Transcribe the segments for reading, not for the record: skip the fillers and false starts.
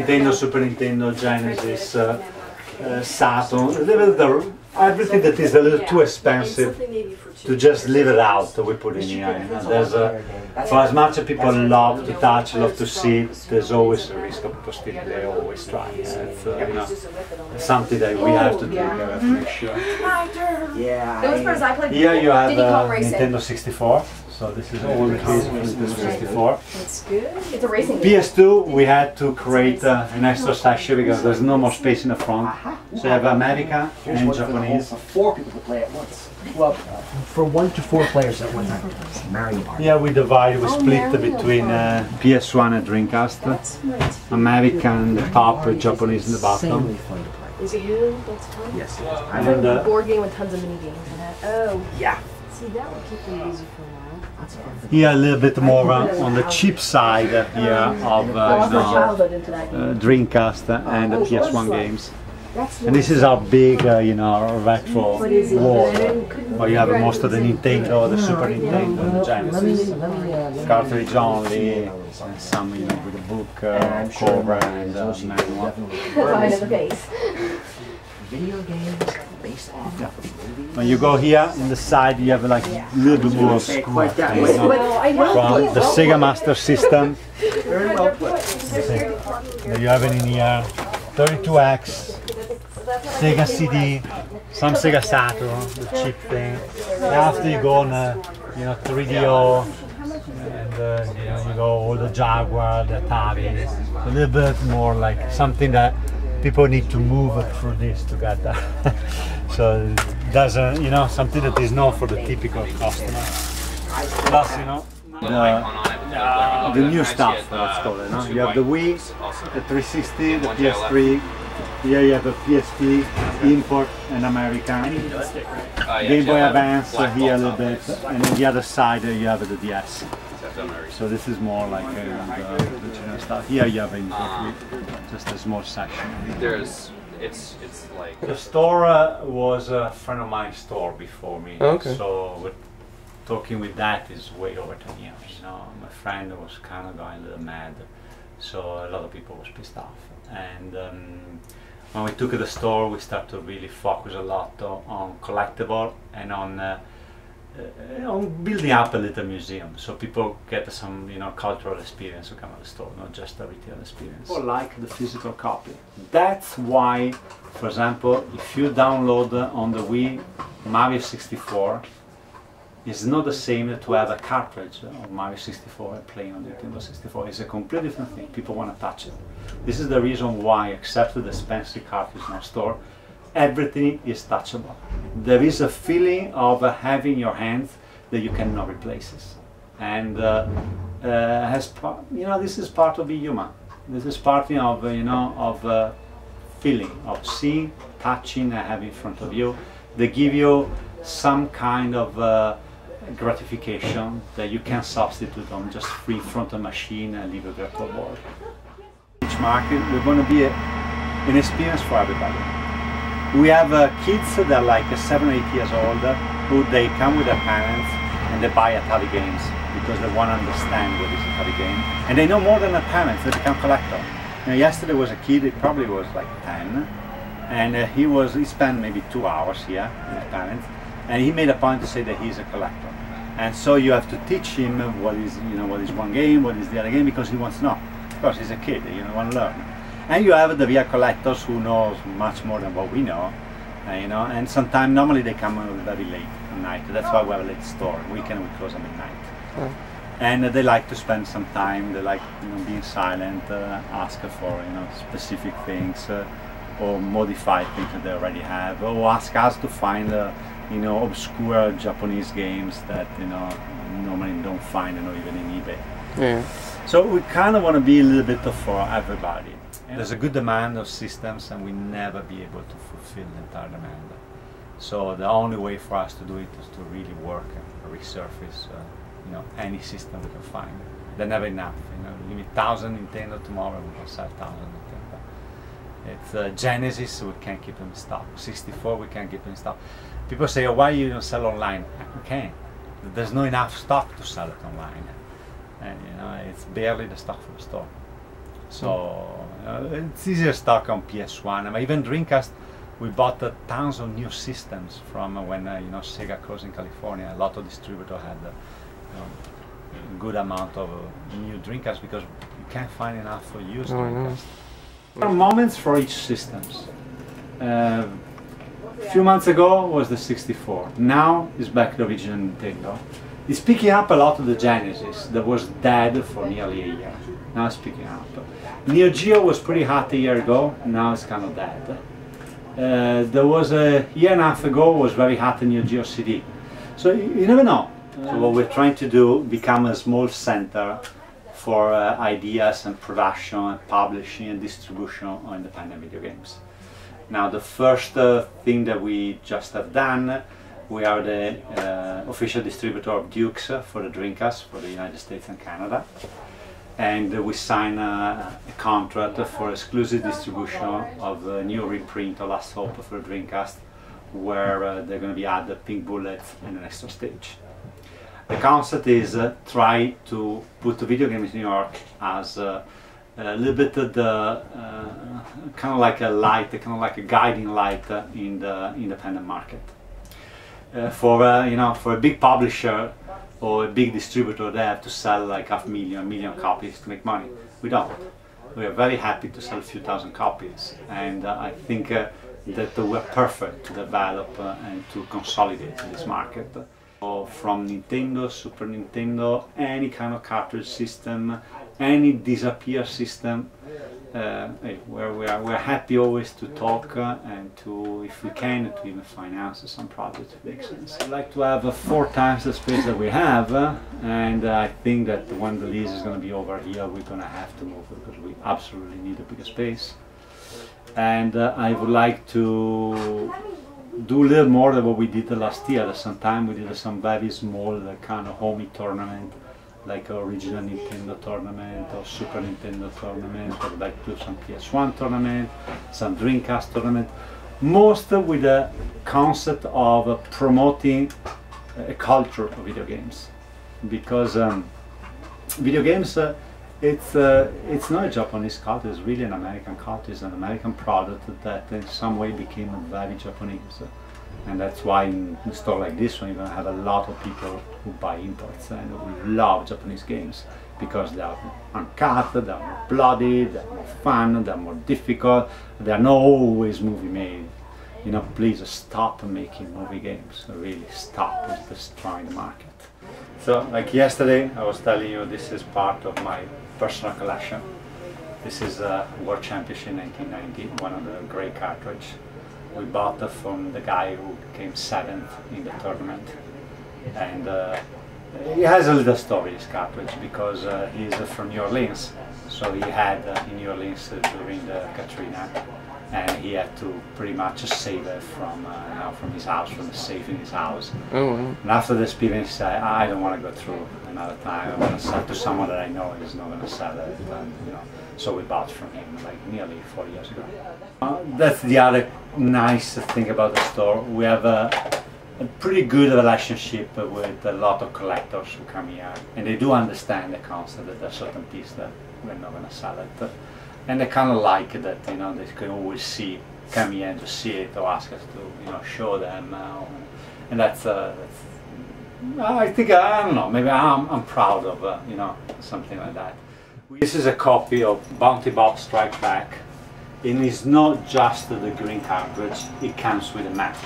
Nintendo, Super Nintendo, Genesis, Saturn, everything that is a little too expensive to just leave it out, we put in here. You know, there's for as much as people love to touch, love to see, there's always a risk of people stealing. They always try. It's, you know, something that we have to do. We have to make sure. Yeah. Those first I played. Here you have Nintendo 64. So this is all the keys for Nintendo 64. It's good. It's a racing game. PS2, we had to create an extra section because there's no more space in the front. So you have American and Japanese. 4 people to play at once. Well, for 1 to 4 players at one time. Mario Party. Yeah, we split between PS1 and Dreamcast. American the top, Japanese in the bottom. Is it good? That's fun. Yes. I have a board game with tons of mini games in it. Oh. Yeah. See, that would keep them easy for a while. Here a little bit more on the cheap side here of Dreamcast and the PS1 games. And this is our big, you know, retro wall, where you have most of the Nintendo, the Super Nintendo, the Genesis, cartridge only, and some, you know, with a book cover and manual. Behind the face. Video games based off When you go here in the side, you have like a little bit more square things, from the Sega Master System. You have it in here, 32X, Sega CD, some Sega Saturn, the cheap thing. After you go on, you know, 3DO, and you know, you go all the Jaguar, the Atari, a little bit more like something that people need to move through this to get that. So it doesn't, you know, something that is not for the typical customer. Plus, you know, the new stuff, let's call it. No? You have the Wii, the 360, the PS3. Here you have a PSP, import and American. Game Boy Advance here a little bit, and on the other side you have the DS. So this is more like the original stuff. Here you have import, just a small section. It's like the store was a friend of mine's store before me. Okay. So we're talking with that is way over 10 years. You know, my friend was kind of going a little mad, so a lot of people was pissed off. And when we took the store, we started to really focus a lot on collectible and on building up a little museum, so people get some, you know, cultural experience to come to the store, not just a retail experience. People like the physical copy. That's why, for example, if you download on the Wii Mario 64, it's not the same to have a cartridge of Mario 64 and playing on the Nintendo 64. It's a completely different thing. People want to touch it. This is the reason why, except for the expensive cartridge in our store, everything is touchable. There is a feeling of having your hands that you cannot replace it. And you know, this is part of being human. This is part of, you know, of feeling, of seeing, touching, and having in front of you. They give you some kind of gratification that you can substitute on just free in front of a machine and leave a virtual board. Each market, we're going to be an experience for everybody. We have kids that are like 7 or 8 years old, who they come with their parents and they buy Atari games because they want to understand what is Atari game. And they know more than their parents, they become collectors. You know, yesterday was a kid, he probably was like 10, and he spent maybe 2 hours here with his parents, and he made a point to say that he's a collector. And so you have to teach him what is, you know, what is one game, what is the other game, because he wants to know. Of course, he's a kid, you know, want to learn. And you have the real collectors who know much more than what we know, you know, and sometimes, normally they come very late at night. That's why we have a late store. Weekend we close at midnight. Oh. And they like to spend some time, they like, you know, being silent, ask for, you know, specific things, or modify things that they already have, or ask us to find, you know, obscure Japanese games that, you know, normally don't find, you know, even in eBay. Yeah. So we kind of want to be a little bit for everybody. There's a good demand of systems, and we never be able to fulfill the entire demand. So the only way for us to do it is to really work and resurface, you know, any system we can find. They're never enough. You know, give me 1,000 Nintendo tomorrow, we can sell 1,000 Nintendo. It's Genesis, we can't keep them in stock. 64, we can't keep them in stock. People say, oh, why you don't sell online? We can't. There's not enough stock to sell it online, and you know, it's barely the stock from the store. So It's easier stock on PS1. And even Dreamcast, we bought tons of new systems from when you know, Sega closed in California. A lot of distributors had a good amount of new Dreamcast because you can't find enough for used Dreamcast. There are moments for each systems. A few months ago was the 64. Now it's back to the original Nintendo. It's picking up a lot of the Genesis that was dead for nearly a year. Now it's picking up. Neo Geo was pretty hot a year ago. Now it's kind of dead. There was a year and a half ago was very hot in Neo Geo CD. So you never know. So what we're trying to do, become a small center for ideas and production and publishing and distribution of independent video games. Now the first thing that we just have done, we are the official distributor of Dukes for the Dreamcast for the United States and Canada. And we sign a contract for exclusive distribution of a new reprint of Last Hope for the Dreamcast, where they're going to be added pink bullets and an extra stage. The concept is try to put the Video Games New York as a little bit of the kind of like a light, kind of like a guiding light in the independent market. You know, for a big publisher or a big distributor, they have to sell like 500,000 copies to make money. We don't. We are very happy to sell a few thousand copies, and I think that we're perfect to develop and to consolidate in this market. From Nintendo, Super Nintendo, any kind of cartridge system, any disappear system, we're happy always to talk and to, if we can, to even finance some projects if it makes sense. I'd like to have 4 times the space that we have, and I think that when the lease is going to be over here, we're going to have to move because we absolutely need a bigger space. And I would like to do a little more than what we did last year. At some time we did some very small kind of homey tournament, like original Nintendo tournament or Super Nintendo tournament. I would like to do some PS1 tournament, some Dreamcast tournament, most with the concept of promoting a culture of video games, because video games it's not a Japanese culture, it's really an American culture, it's an American product that in some way became very Japanese. And that's why in a store like this one you're going to have a lot of people who buy imports and who love Japanese games because they are uncut, they are more bloody, they are more fun, they are more difficult, they are not always movie made. You know, please stop making movie games, really stop, it's destroying the market. So, like yesterday, I was telling you, this is part of my personal collection. This is a World Championship 1990, one of the great cartridge. We bought it from the guy who came 7th in the tournament. And he has a little story, this cartridge, because he's from New Orleans. So he had in New Orleans during the Katrina, and he had to pretty much save it from from his house, from the safe in his house. Oh, wow. And after the experience, he said, I don't want to go through another time. I'm going to sell to someone that I know is not going to sell it. And, you know, so we bought from him like nearly 4 years ago. That's the other nice thing about the store. We have a pretty good relationship with a lot of collectors who come here, and they do understand the concept that there's certain piece that we're not going to sell it. And they kind of like that, you know, they can always come here and just see it or ask us to, you know, show them. And that's I think, I don't know, maybe I'm proud of, you know, something like that. This is a copy of Bounty Bob Strike Back. And it's not just the green cartridge, it comes with a map.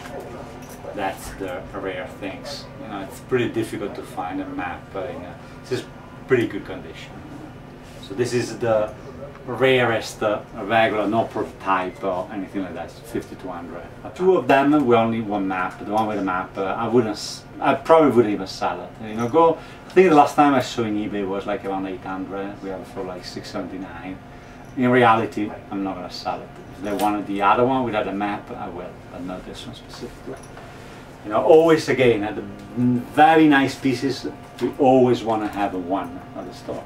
That's the rare things. You know, it's pretty difficult to find a map this is pretty good condition. So this is the rarest regular, no prototype or anything like that. It's 5200. 2 of them we only one map. The one with the map, I probably wouldn't even sell it. You know, I think the last time I saw in eBay was like around 800. We have it for like 679. In reality, I'm not going to sell it. If they wanted the other one without a map, I will, but not this one specifically. You know, always again, the very nice pieces, we always want to have one at the store.